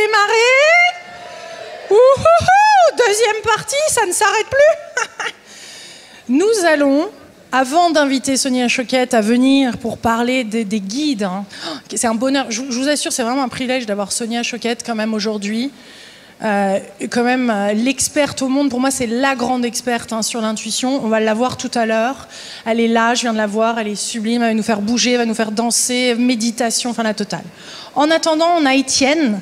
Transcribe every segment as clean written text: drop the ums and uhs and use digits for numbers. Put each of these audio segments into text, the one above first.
démarrer. Ouhouhou, deuxième partie, ça ne s'arrête plus. Nous allons, avant d'inviter Sonia Choquette à venir pour parler des guides, hein, c'est un bonheur, je vous assure, c'est vraiment un privilège d'avoir Sonia Choquette quand même aujourd'hui. L'experte au monde, pour moi c'est la grande experte sur l'intuition, on va la voir tout à l'heure, elle est là, je viens de la voir, elle est sublime, elle va nous faire bouger, elle va nous faire danser, méditation, enfin la totale. En attendant, on a Étienne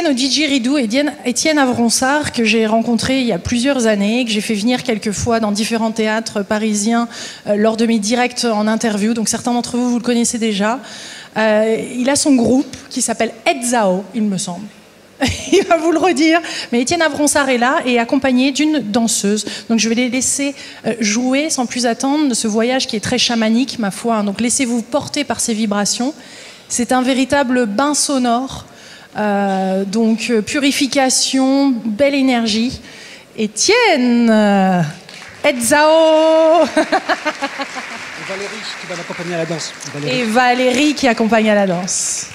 au didgeridoo, Étienne Avronsart, que j'ai rencontré il y a plusieurs années, que j'ai fait venir quelques fois dans différents théâtres parisiens lors de mes directs en interview, donc certains d'entre vous, vous le connaissez déjà. Il a son groupe qui s'appelle Edzao, il me semble. Il va vous le redire, mais Étienne Avronsart est là et accompagné d'une danseuse. Donc je vais les laisser jouer sans plus attendre de ce voyage qui est très chamanique, ma foi. Donc laissez-vous porter par ces vibrations. C'est un véritable bain sonore, donc purification, belle énergie. Étienne, Edzao. Et Valérie qui va l'accompagner à la danse. Et Valérie qui accompagne à la danse.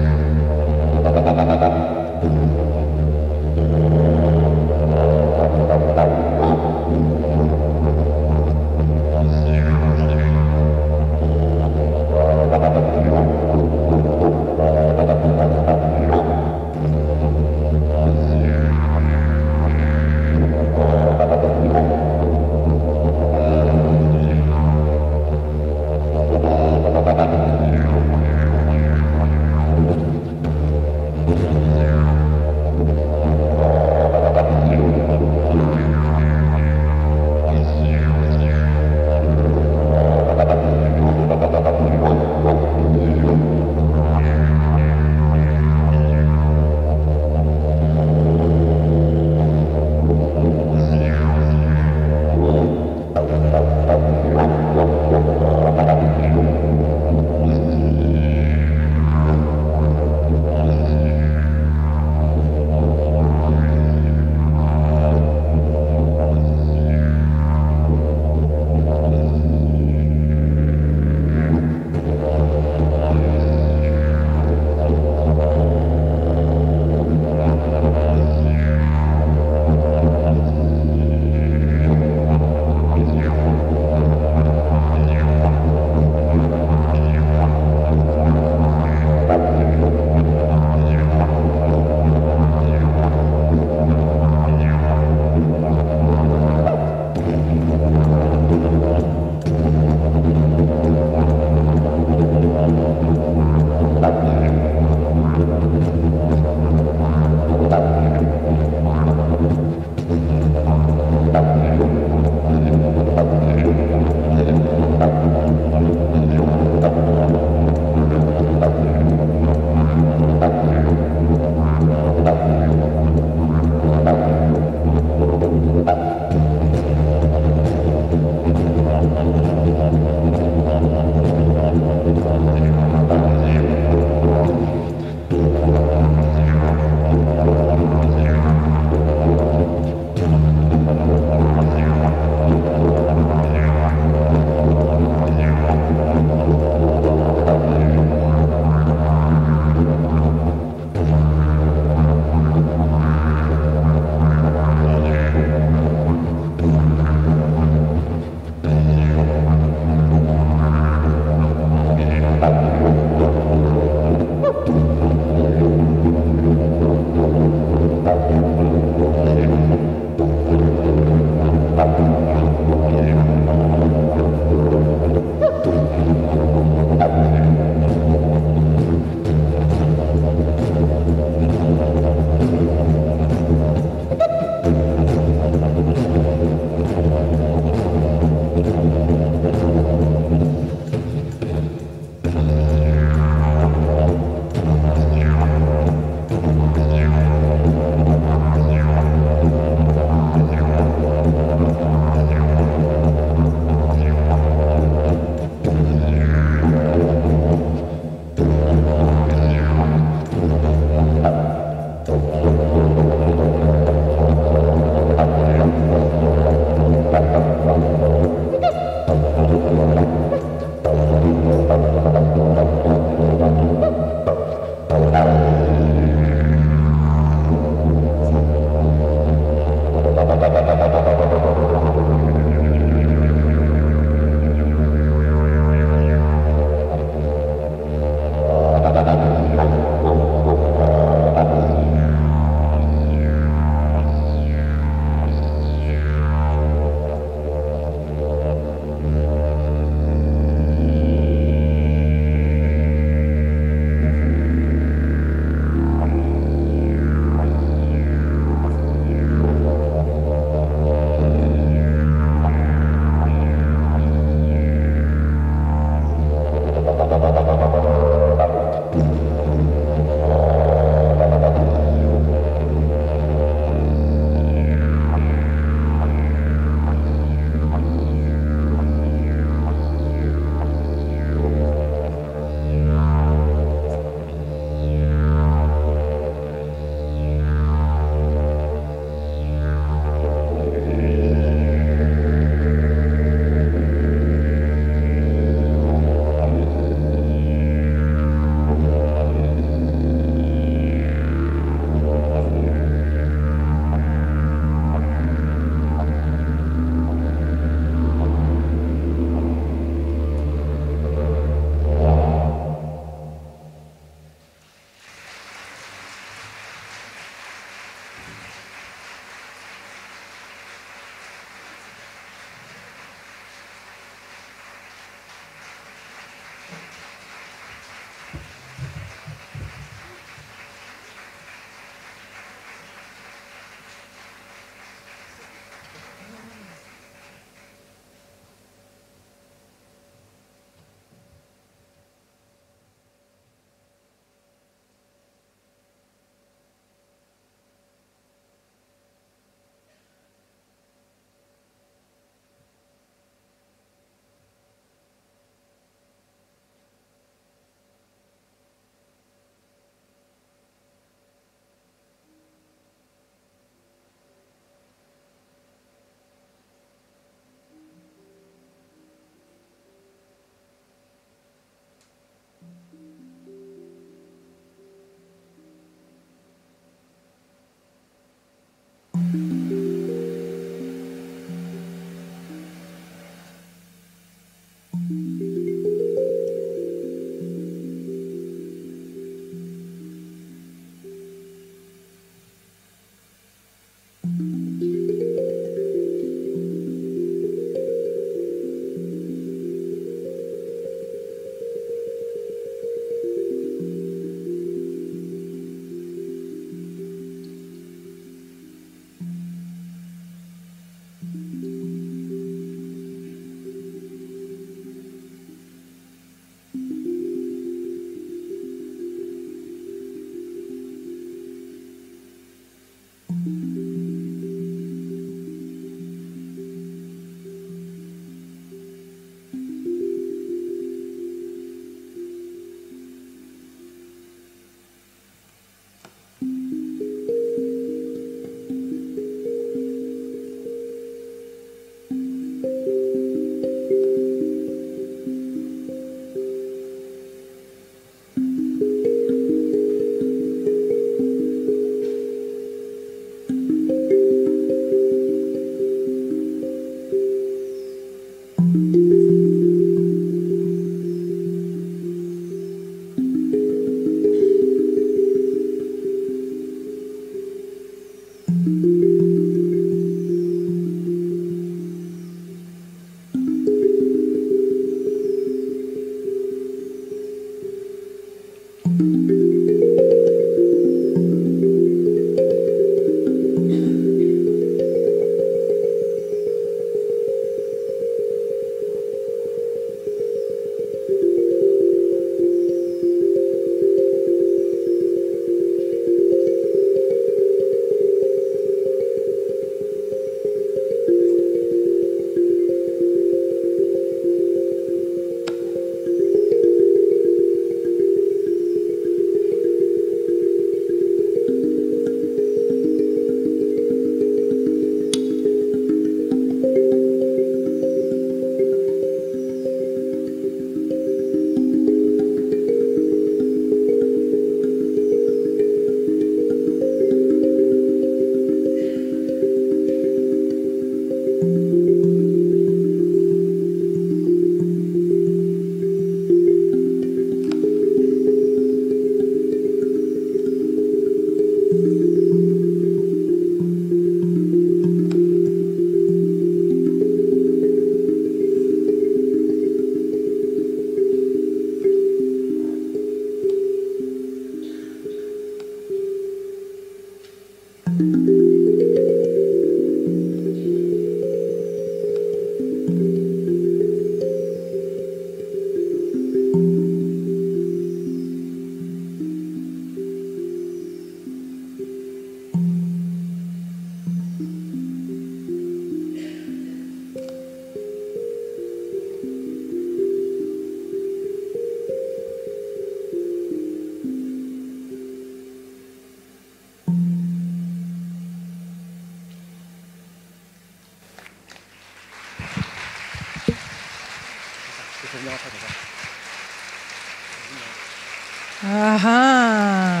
Ah ah.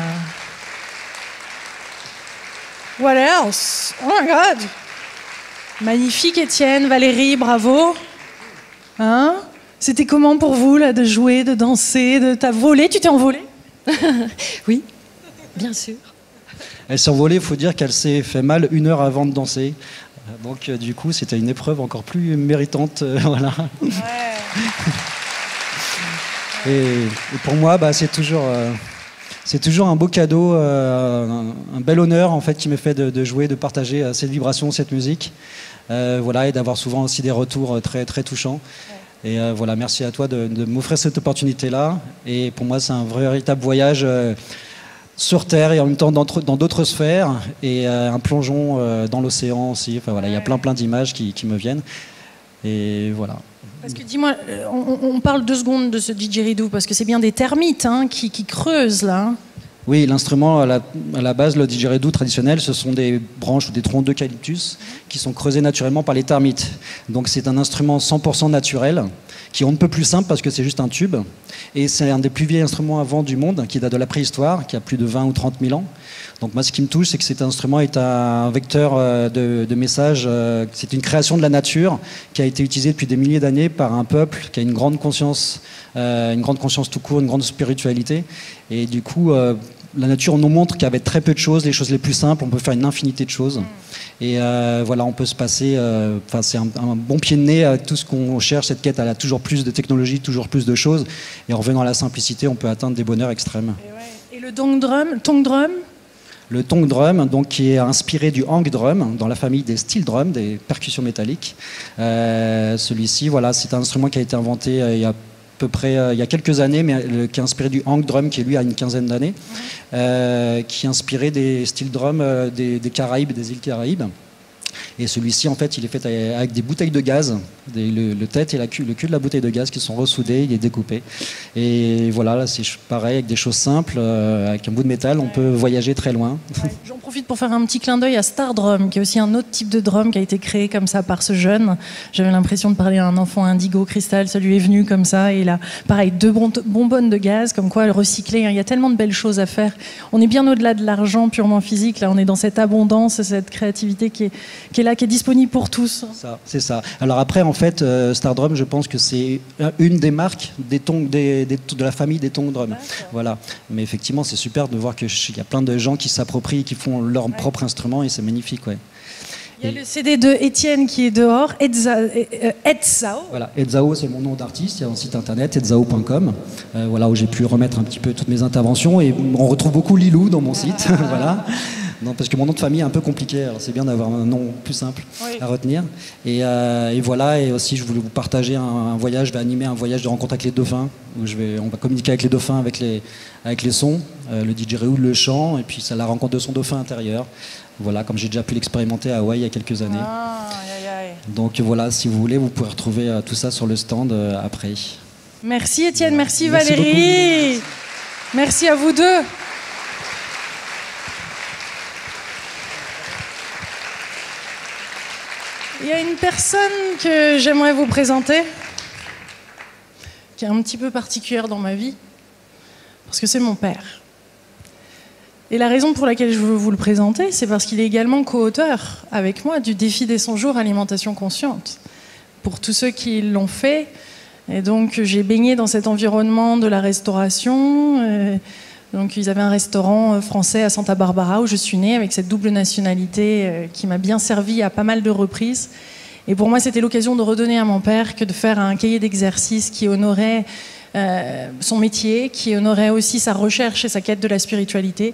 What else? Oh my God. Magnifique, Étienne, Valérie, bravo. Hein? C'était comment pour vous là, de jouer, de danser, de t'as volé? Tu t'es envolé? Oui, bien sûr. Elle s'est envolée, il faut dire qu'elle s'est fait mal 1 heure avant de danser. Donc du coup, c'était une épreuve encore plus méritante. Voilà. Ouais. Et pour moi, c'est toujours un beau cadeau, un bel honneur en fait qui m'est fait de jouer, de partager cette vibration, cette musique. Voilà, et d'avoir souvent aussi des retours très, très touchants. Et voilà, merci à toi de m'offrir cette opportunité-là. Et pour moi, c'est un véritable voyage sur Terre et en même temps dans d'autres sphères. Et un plongeon dans l'océan aussi. Enfin, voilà, il y a plein d'images qui me viennent. Et voilà. Parce que dis-moi, on parle 2 secondes de ce didgeridoo, parce que c'est bien des termites qui creusent là. Hein. Oui, l'instrument à la base, le didgeridoo traditionnel, ce sont des branches ou des troncs d'eucalyptus qui sont creusés naturellement par les termites. Donc c'est un instrument 100% naturel, qui est on ne peut plus simple parce que c'est juste un tube. Et c'est un des plus vieux instruments à vent du monde, qui date de la préhistoire, qui a plus de 20 ou 30 000 ans. Donc moi, ce qui me touche, c'est que cet instrument est un vecteur de message. C'est une création de la nature qui a été utilisée depuis des milliers d'années par un peuple qui a une grande conscience tout court, une grande spiritualité. Et du coup, la nature nous montre qu'avec très peu de choses, les choses les plus simples, on peut faire une infinité de choses. Et voilà, on peut se passer. C'est un bon pied de nez à tout ce qu'on cherche, cette quête à toujours plus de technologie, toujours plus de choses. Et en revenant à la simplicité, on peut atteindre des bonheurs extrêmes. Et le tong drum Le tong drum, donc, qui est inspiré du hang drum, dans la famille des steel drums, des percussions métalliques. Celui-ci, voilà, c'est un instrument qui a été inventé il y a à peu près il y a quelques années, mais qui est inspiré du hang drum, qui lui a une quinzaine d'années, qui est inspiré des steel drums des Caraïbes, des îles Caraïbes. Et celui-ci, en fait, il est fait avec des bouteilles de gaz, le tête et le cul de la bouteille de gaz qui sont ressoudés, il est découpé. Et voilà, là, c'est pareil, avec des choses simples, avec un bout de métal, on peut voyager très loin. Ouais, j'en profite pour faire un petit clin d'œil à Star Drum, qui est aussi un autre type de drum qui a été créé comme ça par ce jeune. J'avais l'impression de parler à un enfant indigo cristal, ça lui est venu comme ça, et il a, pareil, 2 bonbonnes de gaz, comme quoi le recycler, hein, il y a tellement de belles choses à faire. On est bien au-delà de l'argent purement physique, là, on est dans cette abondance, cette créativité qui est là, qui est disponible pour tous. C'est ça. Alors après, en fait, Stardrum, je pense que c'est une des marques de la famille des tong drum. Voilà. Mais effectivement, c'est super de voir qu'il y a plein de gens qui s'approprient, qui font leur propre instrument, et c'est magnifique. Ouais. Il y a le CD de Étienne qui est dehors, Edzao. Voilà, Edzao, c'est mon nom d'artiste. Il y a un site internet, edzao.com, voilà, où j'ai pu remettre un petit peu toutes mes interventions. Et on retrouve beaucoup Lilou dans mon site. Voilà. Non, parce que mon nom de famille est un peu compliqué, alors c'est bien d'avoir un nom plus simple à retenir. Et voilà, et aussi je voulais vous partager un voyage, je vais animer un voyage de rencontre avec les dauphins, où on va communiquer avec les dauphins avec les sons, le didgeridoo, le chant, et puis c'est la rencontre de son dauphin intérieur. Voilà, comme j'ai déjà pu l'expérimenter à Hawaï il y a quelques années. Donc voilà, si vous voulez, vous pouvez retrouver tout ça sur le stand après. Merci Étienne, merci Valérie. Merci à vous deux. Il y a une personne que j'aimerais vous présenter, qui est un petit peu particulière dans ma vie, parce que c'est mon père. Et la raison pour laquelle je veux vous le présenter, c'est parce qu'il est également co-auteur avec moi du défi des 100 jours alimentation consciente. Pour tous ceux qui l'ont fait, et donc j'ai baigné dans cet environnement de la restauration. Donc ils avaient un restaurant français à Santa Barbara où je suis née, avec cette double nationalité qui m'a bien servi à pas mal de reprises. Et pour moi, c'était l'occasion de redonner à mon père que de faire un cahier d'exercices qui honorait son métier, qui honorait aussi sa recherche et sa quête de la spiritualité,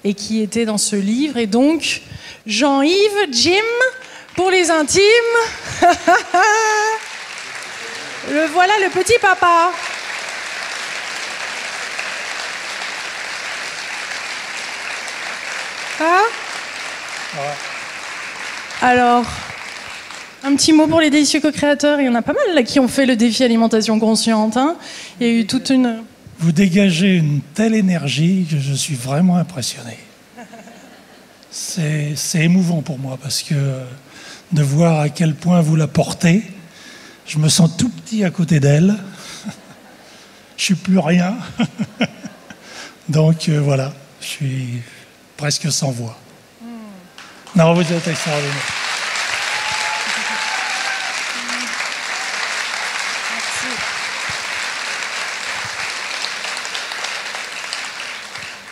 et qui était dans ce livre. Et donc, Jean-Yves, Jim, pour les intimes, le voilà, le petit papa. Alors, un petit mot pour les délicieux co-créateurs. Il y en a pas mal là qui ont fait le défi alimentation consciente. Hein. Il y a eu toute une... Vous dégagez une telle énergie que je suis vraiment impressionné. C'est émouvant pour moi parce que de voir à quel point vous la portez, je me sens tout petit à côté d'elle. je suis plus rien. Donc voilà, je suis presque sans voix. Non, vous êtes extraordinaire.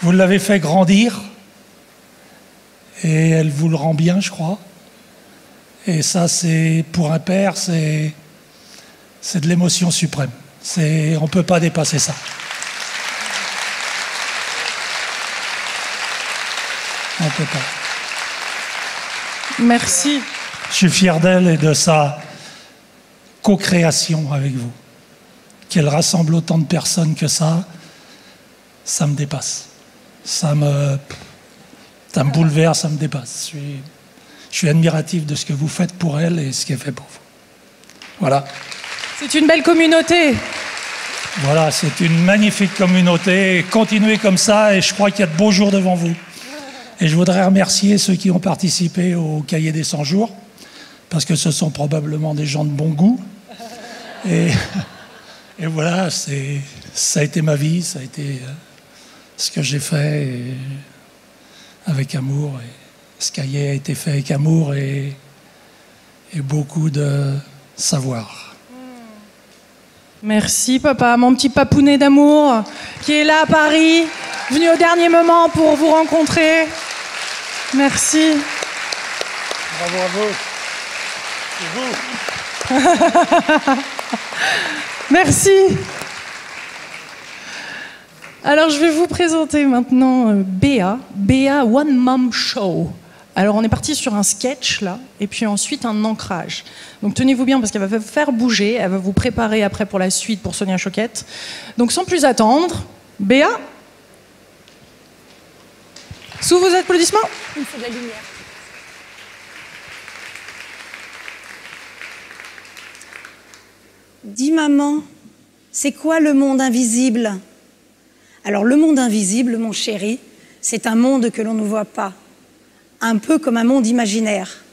Vous l'avez fait grandir et elle vous le rend bien, je crois. Et ça, c'est pour un père, c'est de l'émotion suprême. On ne peut pas dépasser ça. On ne peut pas. Merci. Je suis fier d'elle et de sa co-création avec vous. Qu'elle rassemble autant de personnes que ça me dépasse. Ça me bouleverse, ça me dépasse. Je suis admiratif de ce que vous faites pour elle et ce qu'elle fait pour vous. Voilà. C'est une belle communauté. Voilà, c'est une magnifique communauté. Continuez comme ça et je crois qu'il y a de beaux jours devant vous. Et je voudrais remercier ceux qui ont participé au Cahier des 100 jours, parce que ce sont probablement des gens de bon goût. Et voilà, ça a été ma vie, ça a été ce que j'ai fait avec amour. Et ce cahier a été fait avec amour et beaucoup de savoir. Merci papa, mon petit papounet d'amour qui est là à Paris, venu au dernier moment pour vous rencontrer. Merci. Bravo à vous. C'est vous. Merci. Alors je vais vous présenter maintenant Béa One Mom Show. Alors on est parti sur un sketch là, et puis ensuite un ancrage. Donc tenez-vous bien parce qu'elle va vous faire bouger, elle va vous préparer après pour la suite pour Sonia Choquette. Donc sans plus attendre, Béa, sous vos applaudissements. Il faut de la lumière. Dis maman, c'est quoi le monde invisible? Alors le monde invisible, mon chéri, c'est un monde que l'on ne voit pas. Un peu comme un monde imaginaire.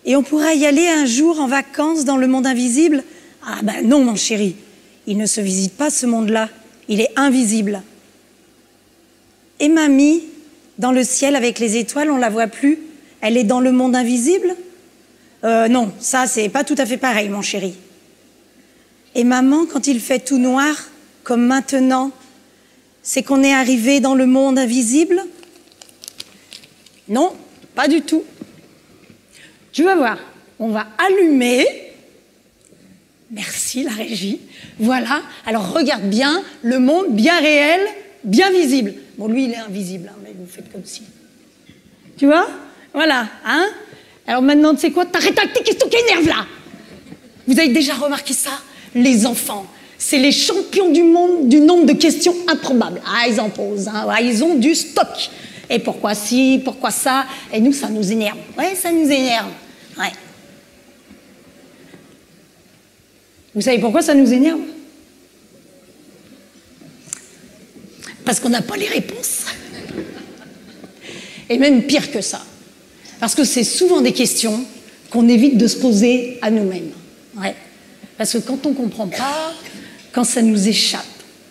Et on pourra y aller un jour en vacances dans le monde invisible? Ah ben non, mon chéri, il ne se visite pas ce monde-là, il est invisible. Et mamie, dans le ciel avec les étoiles, on la voit plus, elle est dans le monde invisible? Non, ça c'est pas tout à fait pareil, mon chéri. Et maman, quand il fait tout noir, comme maintenant, c'est qu'on est arrivé dans le monde invisible? Non, pas du tout. Tu vas voir, on va allumer. Merci la régie. Voilà, alors regarde bien, le monde bien réel, bien visible. Bon, lui, il est invisible, hein, mais vous faites comme si. Tu vois? Voilà, hein? Alors maintenant, tu sais quoi? T'arrêtes avec tes questions qui énervent, là! Vous avez déjà remarqué ça? Les enfants, c'est les champions du monde du nombre de questions improbables. Ah, ils en posent, hein. Ah, ils ont du stock. Et pourquoi ci, pourquoi ça? Et nous, ça nous énerve. Ouais, ça nous énerve. Ouais. Vous savez pourquoi ça nous énerve? Parce qu'on n'a pas les réponses. Et même pire que ça. Parce que c'est souvent des questions qu'on évite de se poser à nous-mêmes. Ouais. Parce que quand on ne comprend pas, quand ça nous échappe,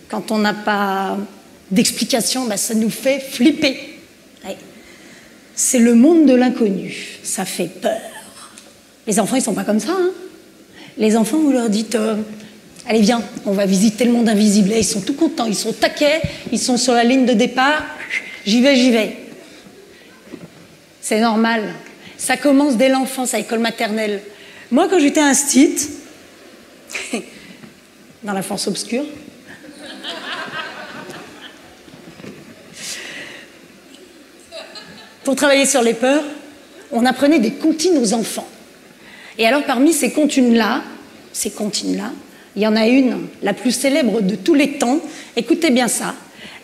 quand on n'a pas d'explication, ben ça nous fait flipper. Ouais. C'est le monde de l'inconnu, ça fait peur. Les enfants, ils ne sont pas comme ça. Hein. Les enfants, vous leur dites allez, viens, on va visiter le monde invisible. Et ils sont tout contents, ils sont taquets, ils sont sur la ligne de départ. J'y vais, j'y vais. C'est normal. Ça commence dès l'enfance à l'école maternelle. Moi, quand j'étais instite, dans la force obscure, pour travailler sur les peurs, on apprenait des comptines aux enfants. Et alors, parmi ces comptines-là, il y en a une, la plus célèbre de tous les temps. Écoutez bien ça.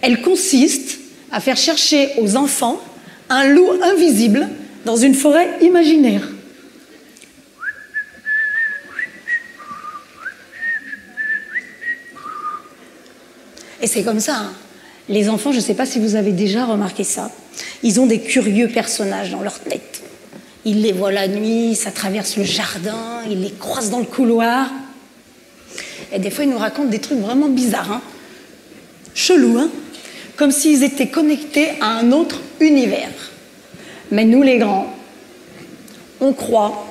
Elle consiste à faire chercher aux enfants un loup invisible dans une forêt imaginaire. Et c'est comme ça, hein. Les enfants, je ne sais pas si vous avez déjà remarqué ça, ils ont des curieux personnages dans leur tête. Ils les voient la nuit, ça traverse le jardin, ils les croisent dans le couloir. Et des fois, ils nous racontent des trucs vraiment bizarres, hein. Chelous, hein. Comme s'ils étaient connectés à un autre univers. Mais nous, les grands, on croit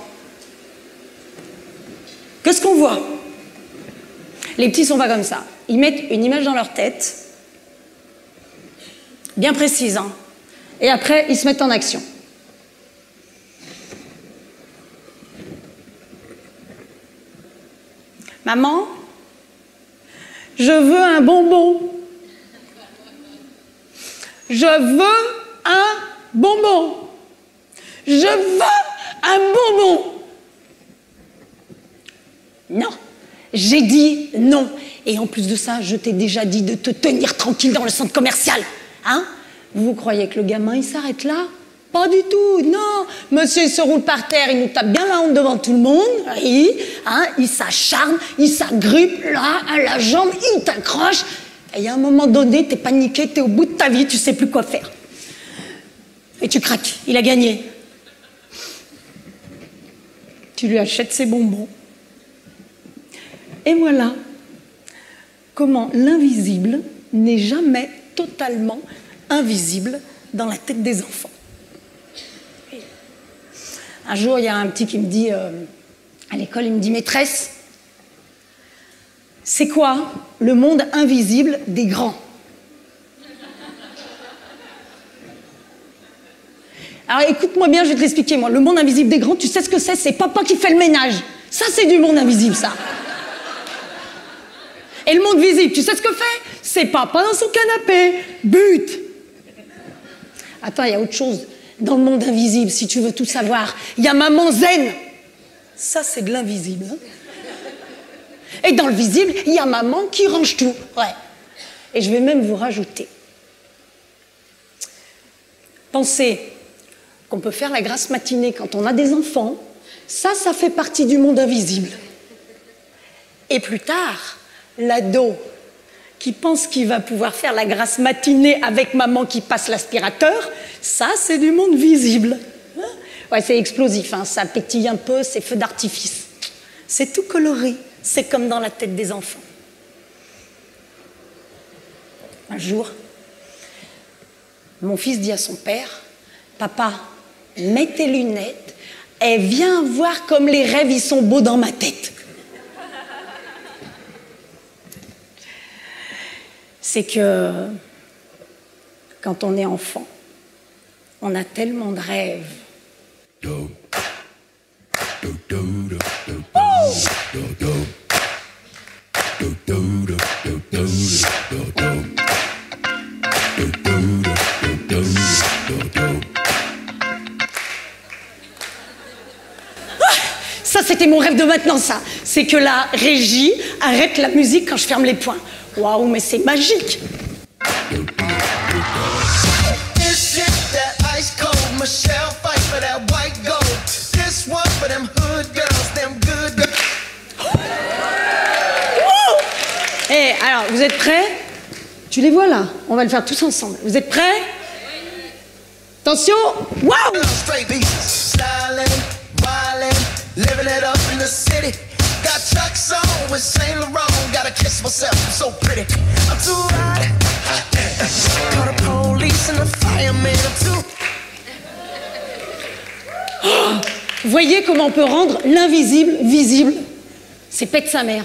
que ce qu'on voit. Les petits sont pas comme ça. Ils mettent une image dans leur tête, bien précise, hein. Et après, ils se mettent en action. Maman, je veux un bonbon. Je veux un bonbon. Je veux un bonbon. Non, j'ai dit non. Et en plus de ça, je t'ai déjà dit de te tenir tranquille dans le centre commercial. Hein? Vous croyez que le gamin, il s'arrête là? Pas du tout, non. Monsieur, il se roule par terre, il nous tape bien la honte devant tout le monde. Oui, hein, il s'acharne, il s'agrippe là, à la jambe, il t'accroche. Et à un moment donné, t'es paniqué, t'es au bout de ta vie, tu sais plus quoi faire. Et tu craques, il a gagné. Tu lui achètes ses bonbons. Et voilà comment l'invisible n'est jamais totalement invisible dans la tête des enfants. Un jour, il y a un petit qui me dit, à l'école, il me dit, maîtresse, c'est quoi le monde invisible des grands? Alors écoute-moi bien, je vais te l'expliquer, moi. Le monde invisible des grands, tu sais ce que c'est? C'est papa qui fait le ménage. Ça, c'est du monde invisible, ça. Et le monde visible, tu sais ce que fait? C'est papa dans son canapé. But! Attends, il y a autre chose. Dans le monde invisible, si tu veux tout savoir, il y a maman zen. Ça, c'est de l'invisible. Hein. Et dans le visible, il y a maman qui range tout. Ouais. Et je vais même vous rajouter. Pensez qu'on peut faire la grasse matinée quand on a des enfants. Ça fait partie du monde invisible. Et plus tard, l'ado qui pense qu'il va pouvoir faire la grasse matinée avec maman qui passe l'aspirateur, ça, c'est du monde visible. Ouais, c'est explosif, hein, ça pétille un peu, c'est feu d'artifice. C'est tout coloré, c'est comme dans la tête des enfants. Un jour, mon fils dit à son père, « Papa, mets tes lunettes et viens voir comme les rêves, ils sont beaux dans ma tête. » C'est que quand on est enfant, on a tellement de rêves. Ça, c'était mon rêve de maintenant, ça. C'est que la régie arrête la musique quand je ferme les poings. Waouh, mais c'est magique! Et alors, vous êtes prêts? Tu les vois là? On va le faire tous ensemble. Vous êtes prêts? Attention! Waouh! Got Chuck's on with Saint Laurent. Gotta kiss myself, I'm so pretty. I'm too hot. Call the police and the fireman. I'm too. Oh, voyez comment on peut rendre l'invisible visible. C'est pète sa mère.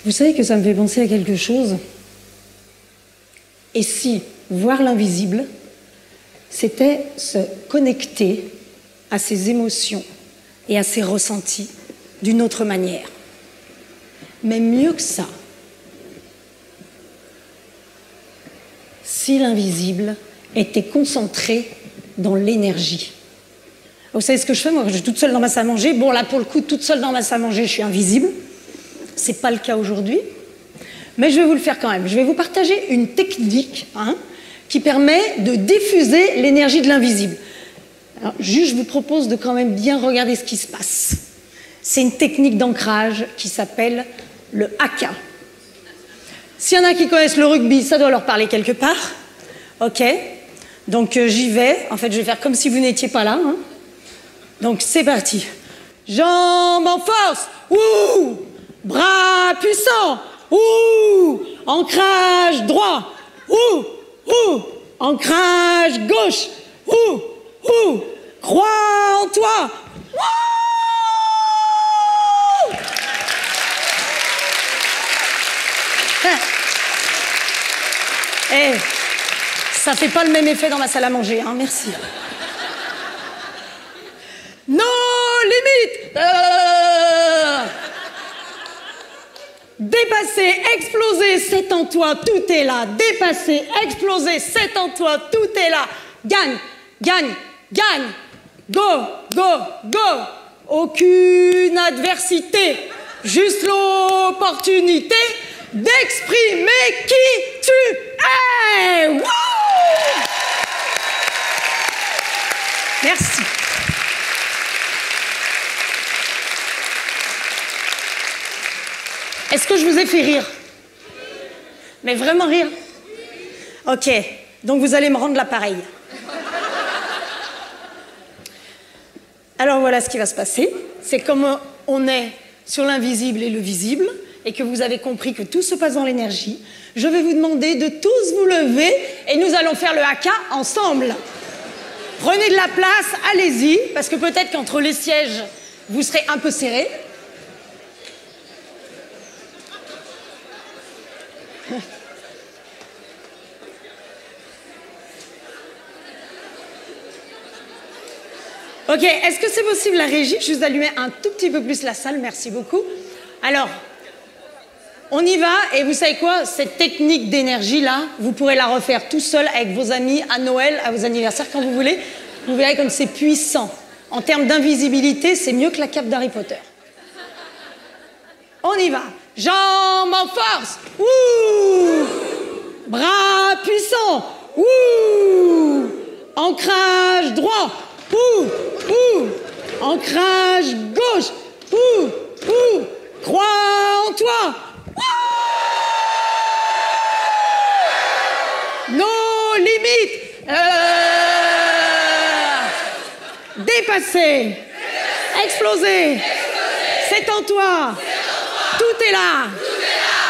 Vous savez que ça me fait penser à quelque chose. Et si voir l'invisible, c'était se connecter à ses émotions et à ses ressentis d'une autre manière. Mais mieux que ça, si l'invisible était concentré dans l'énergie. Vous savez ce que je fais? Moi, je suis toute seule dans ma salle à manger. Bon, là, pour le coup, toute seule dans ma salle à manger, je suis invisible. C'est pas le cas aujourd'hui. Mais je vais vous le faire quand même. Je vais vous partager une technique qui permet de diffuser l'énergie de l'invisible. Alors, juste, je vous propose de quand même bien regarder ce qui se passe. C'est une technique d'ancrage qui s'appelle le haka. S'il y en a qui connaissent le rugby, ça doit leur parler quelque part. Ok. Donc j'y vais. En fait, je vais faire comme si vous n'étiez pas là. Hein. Donc c'est parti. Jambes en force. Ouh. Bras puissants. Ouh. Ancrage droit. Ouh. Ouh. Ancrage gauche. Ouh. Ouh. Crois en toi. Ouh. Eh, ça fait pas le même effet dans ma salle à manger, hein, merci. Non, limite. Dépasser, exploser, c'est en toi, tout est là. Dépasser, exploser, c'est en toi, tout est là. Gagne, gagne, gagne. Go, go, go. Aucune adversité, juste l'opportunité d'exprimer qui tu es. Wouh! Merci. Est-ce que je vous ai fait rire? Mais vraiment rire? Ok, donc vous allez me rendre l'appareil. Alors voilà ce qui va se passer. C'est comme on est sur l'invisible et le visible, et que vous avez compris que tout se passe dans l'énergie, je vais vous demander de tous vous lever et nous allons faire le haka ensemble. Prenez de la place, allez-y, parce que peut-être qu'entre les sièges, vous serez un peu serrés. Ok, est-ce que c'est possible la régie? Juste d'allumer un tout petit peu plus la salle, merci beaucoup. Alors, on y va, et vous savez quoi? Cette technique d'énergie-là, vous pourrez la refaire tout seul avec vos amis, à Noël, à vos anniversaires, quand vous voulez. Vous verrez comme c'est puissant. En termes d'invisibilité, c'est mieux que la cape d'Harry Potter. On y va. Jambes en force. Ouh. Bras puissants. Ouh. Ancrage droit. Ouh. Ouh. Ancrage gauche. Ouh. Ouh. Crois en toi. Nos limites. Dépasser. Exploser. C'est en toi. Tout est là.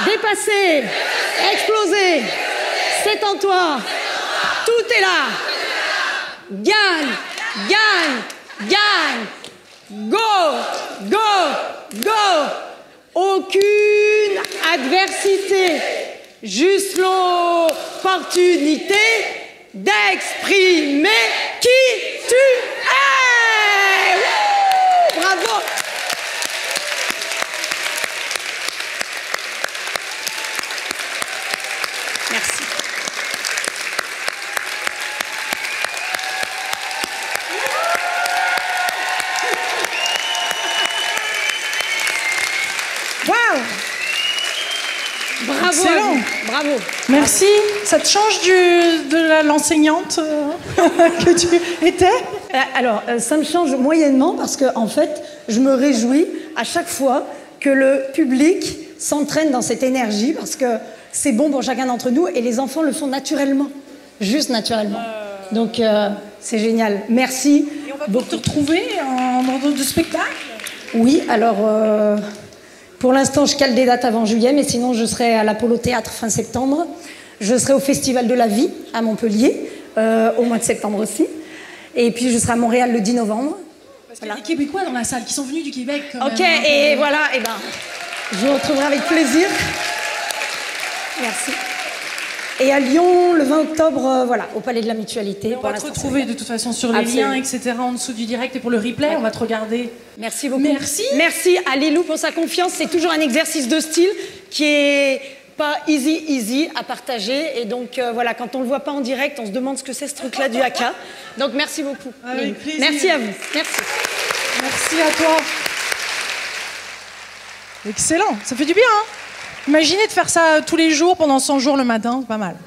Dépasser. Exploser. C'est en toi. Tout est là. Gagne. Gagne. Gagne. Go. Go. Go. Aucune adversité. Juste l'opportunité d'exprimer qui tu es. Wouh! Bravo. Merci. Waouh! Bravo. Excellent. Bravo. Merci. Ça te change de l'enseignante que tu étais? Alors, ça me change moyennement parce que, en fait, je me réjouis à chaque fois que le public s'entraîne dans cette énergie parce que c'est bon pour chacun d'entre nous et les enfants le font naturellement, juste naturellement. Donc, c'est génial. Merci. Et on va pouvoir te retrouver en ordre de spectacle? Oui, alors, pour l'instant, je cale des dates avant juillet, mais sinon, je serai à l'Apollo Théâtre fin septembre. Je serai au Festival de la Vie à Montpellier au mois de septembre aussi. Et puis, je serai à Montréal le 10 novembre. Parce qu'il y a des Québécois dans la salle qui sont venus du Québec. Quand Ok, même, et voilà, et ben, je vous retrouverai avec plaisir. Merci. Et à Lyon, le 20 octobre, voilà, au Palais de la Mutualité. On va te retrouver de toute façon sur les liens, etc., en dessous du direct et pour le replay, on va te regarder. Merci beaucoup. Merci. Merci à Lilou pour sa confiance. C'est toujours un exercice de style qui est pas easy à partager. Et donc, voilà, quand on le voit pas en direct, on se demande ce que c'est ce truc-là du haka. Donc, merci beaucoup. Avec plaisir. Merci à vous. Merci. Merci à toi. Excellent, ça fait du bien, hein? Imaginez de faire ça tous les jours pendant 100 jours le matin, c'est pas mal.